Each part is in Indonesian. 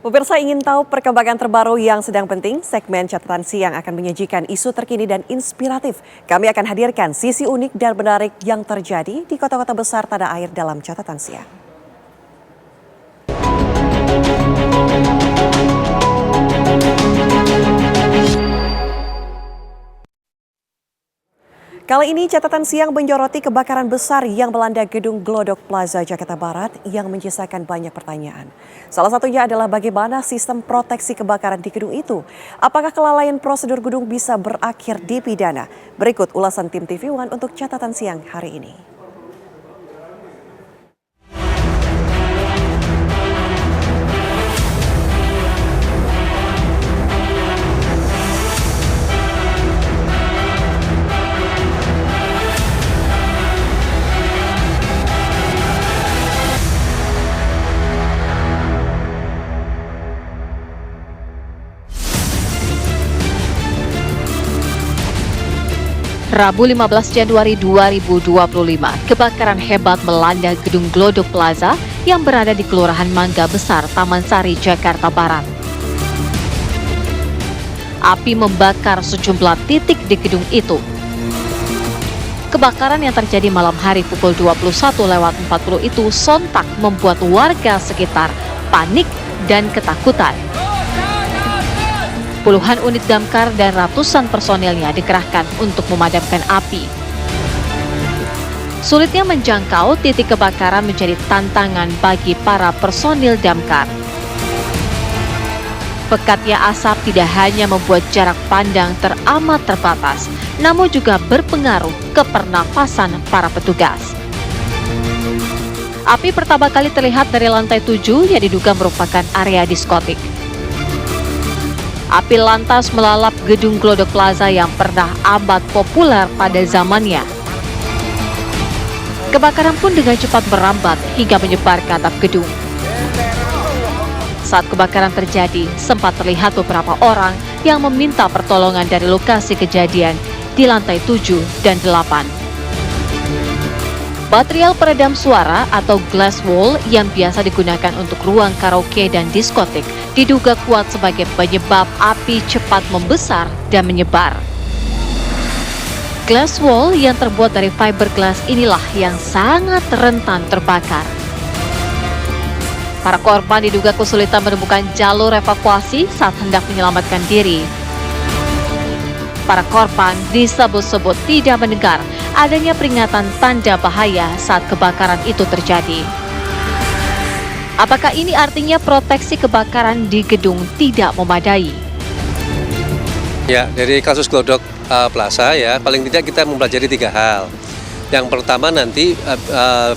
Pemirsa ingin tahu perkembangan terbaru yang sedang penting? Segmen Catatan Siang akan menyajikan isu terkini dan inspiratif. Kami akan hadirkan sisi unik dan menarik yang terjadi di kota-kota besar tanah air dalam Catatan Siang. Kali ini Catatan Siang menyoroti kebakaran besar yang melanda gedung Glodok Plaza Jakarta Barat yang menyisakan banyak pertanyaan. Salah satunya adalah bagaimana sistem proteksi kebakaran di gedung itu. Apakah kelalaian prosedur gedung bisa berakhir di pidana? Berikut ulasan tim TV One untuk Catatan Siang hari ini. Rabu 15 Januari 2025, kebakaran hebat melanda gedung Glodok Plaza yang berada di Kelurahan Mangga Besar, Taman Sari, Jakarta Barat. Api membakar sejumlah titik di gedung itu. Kebakaran yang terjadi malam hari pukul 21:40 itu sontak membuat warga sekitar panik dan ketakutan. Puluhan unit damkar dan ratusan personelnya dikerahkan untuk memadamkan api. Sulitnya menjangkau titik kebakaran menjadi tantangan bagi para personil damkar. Pekatnya asap tidak hanya membuat jarak pandang teramat terbatas, namun juga berpengaruh ke pernafasan para petugas. Api pertama kali terlihat dari lantai 7 yang diduga merupakan area diskotik. Api lantas melalap gedung Glodok Plaza yang pernah amat populer pada zamannya. Kebakaran pun dengan cepat merambat hingga menyebar ke atap gedung. Saat kebakaran terjadi, sempat terlihat beberapa orang yang meminta pertolongan dari lokasi kejadian di lantai 7 dan 8. Material peredam suara atau glass wall yang biasa digunakan untuk ruang karaoke dan diskotik diduga kuat sebagai penyebab api cepat membesar dan menyebar. Glass wall yang terbuat dari fiberglass inilah yang sangat rentan terbakar. Para korban diduga kesulitan menemukan jalur evakuasi saat hendak menyelamatkan diri. Para korban disebut-sebut tidak mendengar adanya peringatan tanda bahaya saat kebakaran itu terjadi. Apakah ini artinya proteksi kebakaran di gedung tidak memadai? Ya, dari kasus Glodok Plaza ya, paling tidak kita mempelajari 3 hal. Yang pertama nanti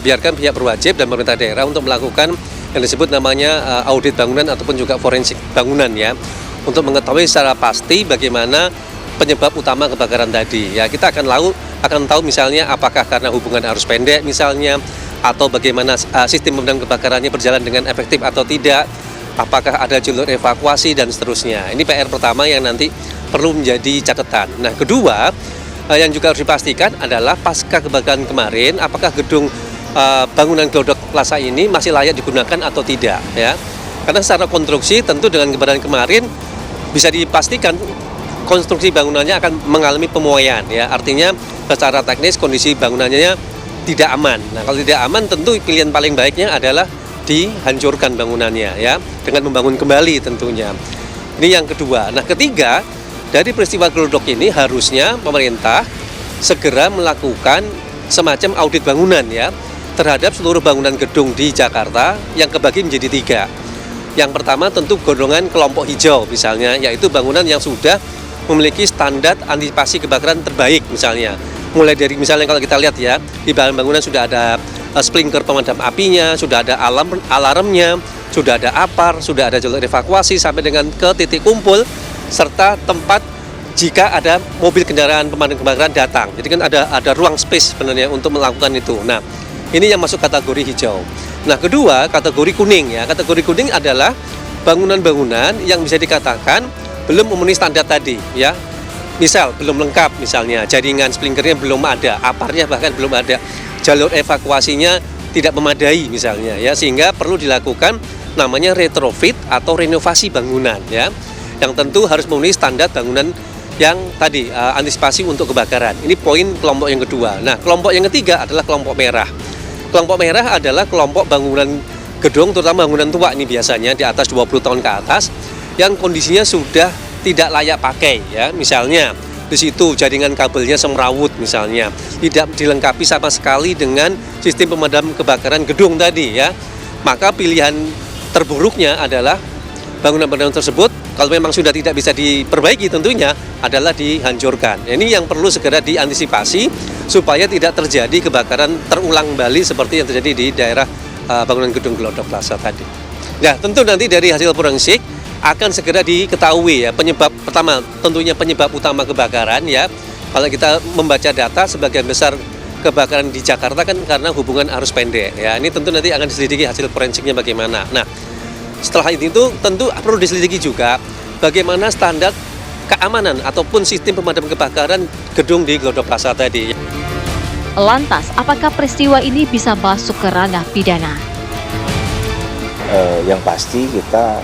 biarkan pihak berwajib dan pemerintah daerah untuk melakukan yang disebut namanya audit bangunan ataupun juga forensik bangunan ya, untuk mengetahui secara pasti bagaimana penyebab utama kebakaran tadi. Ya, kita akan tahu misalnya apakah karena hubungan arus pendek misalnya, atau bagaimana sistem pemadam kebakarannya berjalan dengan efektif atau tidak, apakah ada jalur evakuasi dan seterusnya. Ini PR pertama yang nanti perlu menjadi catatan. Nah, kedua yang juga harus dipastikan adalah pasca kebakaran kemarin, apakah gedung bangunan Glodok Plaza ini masih layak digunakan atau tidak ya. Karena secara konstruksi tentu dengan kebakaran kemarin bisa dipastikan konstruksi bangunannya akan mengalami pemuaian ya, artinya secara teknis kondisi bangunannya tidak aman. Nah, kalau tidak aman tentu pilihan paling baiknya adalah dihancurkan bangunannya ya, dengan membangun kembali tentunya. Ini yang kedua. Nah, ketiga, dari peristiwa Glodok ini harusnya pemerintah segera melakukan semacam audit bangunan ya terhadap seluruh bangunan gedung di Jakarta yang kebagi menjadi 3. Yang pertama tentu golongan kelompok hijau misalnya, yaitu bangunan yang sudah memiliki standar antisipasi kebakaran terbaik misalnya. Mulai dari misalnya kalau kita lihat ya, di bahan bangunan sudah ada sprinkler pemadam apinya, sudah ada alarmnya, sudah ada APAR, sudah ada jalur evakuasi sampai dengan ke titik kumpul, serta tempat jika ada mobil kendaraan pemadam kebakaran datang. Jadi kan ada ruang space sebenarnya untuk melakukan itu. Nah, ini yang masuk kategori hijau. Nah, kedua kategori kuning ya. Kategori kuning adalah bangunan-bangunan yang bisa dikatakan belum memenuhi standar tadi ya. Misal belum lengkap misalnya, jaringan sprinklernya belum ada, aparnya bahkan belum ada, jalur evakuasinya tidak memadai misalnya ya, sehingga perlu dilakukan namanya retrofit atau renovasi bangunan ya, yang tentu harus memenuhi standar bangunan yang tadi antisipasi untuk kebakaran. Ini poin kelompok yang kedua. Nah, kelompok yang ketiga adalah kelompok merah. Kelompok merah adalah kelompok bangunan gedung, terutama bangunan tua ini biasanya di atas 20 tahun ke atas, yang kondisinya sudah tidak layak pakai ya. Misalnya di situ jaringan kabelnya semrawut misalnya, tidak dilengkapi sama sekali dengan sistem pemadam kebakaran gedung tadi ya. Maka pilihan terburuknya adalah bangunan-bangunan tersebut kalau memang sudah tidak bisa diperbaiki tentunya adalah dihancurkan. Ini yang perlu segera diantisipasi supaya tidak terjadi kebakaran terulang kembali seperti yang terjadi di daerah bangunan gedung Glodok Plaza tadi. Nah, tentu nanti dari hasil forensik akan segera diketahui ya penyebab pertama, tentunya penyebab utama kebakaran ya. Kalau kita membaca data, sebagian besar kebakaran di Jakarta kan karena hubungan arus pendek ya. Ini tentu nanti akan diselidiki hasil forensiknya bagaimana. Nah, setelah itu tentu perlu diselidiki juga bagaimana standar keamanan ataupun sistem pemadam kebakaran gedung di Glodok Plaza tadi. Lantas, apakah peristiwa ini bisa masuk ke ranah pidana? Yang pasti kita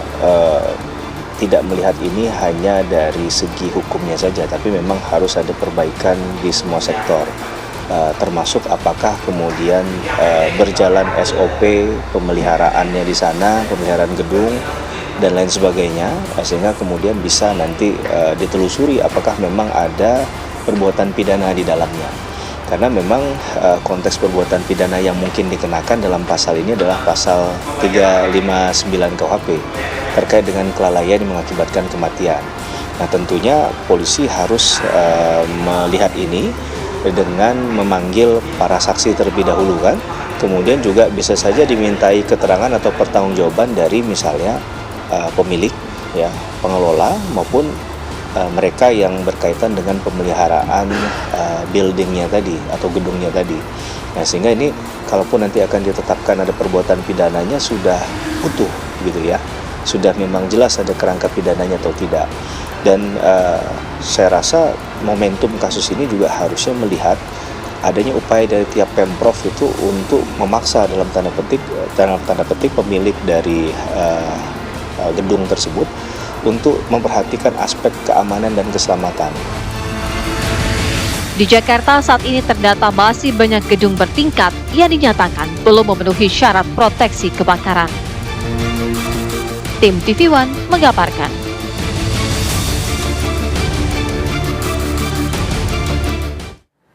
tidak melihat ini hanya dari segi hukumnya saja, tapi memang harus ada perbaikan di semua sektor, termasuk apakah kemudian berjalan SOP pemeliharaannya di sana, pemeliharaan gedung dan lain sebagainya, sehingga kemudian bisa nanti ditelusuri apakah memang ada perbuatan pidana di dalamnya. Karena memang konteks perbuatan pidana yang mungkin dikenakan dalam pasal ini adalah pasal 359 KUHP terkait dengan kelalaian yang mengakibatkan kematian. Nah, tentunya polisi harus melihat ini dengan memanggil para saksi terlebih dahulu kan. Kemudian juga bisa saja dimintai keterangan atau pertanggungjawaban dari misalnya pemilik ya, pengelola maupun mereka yang berkaitan dengan pemeliharaan buildingnya tadi atau gedungnya tadi. Nah, sehingga ini kalaupun nanti akan ditetapkan ada perbuatan pidananya sudah utuh gitu ya, sudah memang jelas ada kerangka pidananya atau tidak. Dan saya rasa momentum kasus ini juga harusnya melihat adanya upaya dari tiap Pemprov itu untuk memaksa dalam tanda petik pemilik dari gedung tersebut untuk memperhatikan aspek keamanan dan keselamatan. Di Jakarta saat ini terdata masih banyak gedung bertingkat yang dinyatakan belum memenuhi syarat proteksi kebakaran. Tim TV One mengabarkan.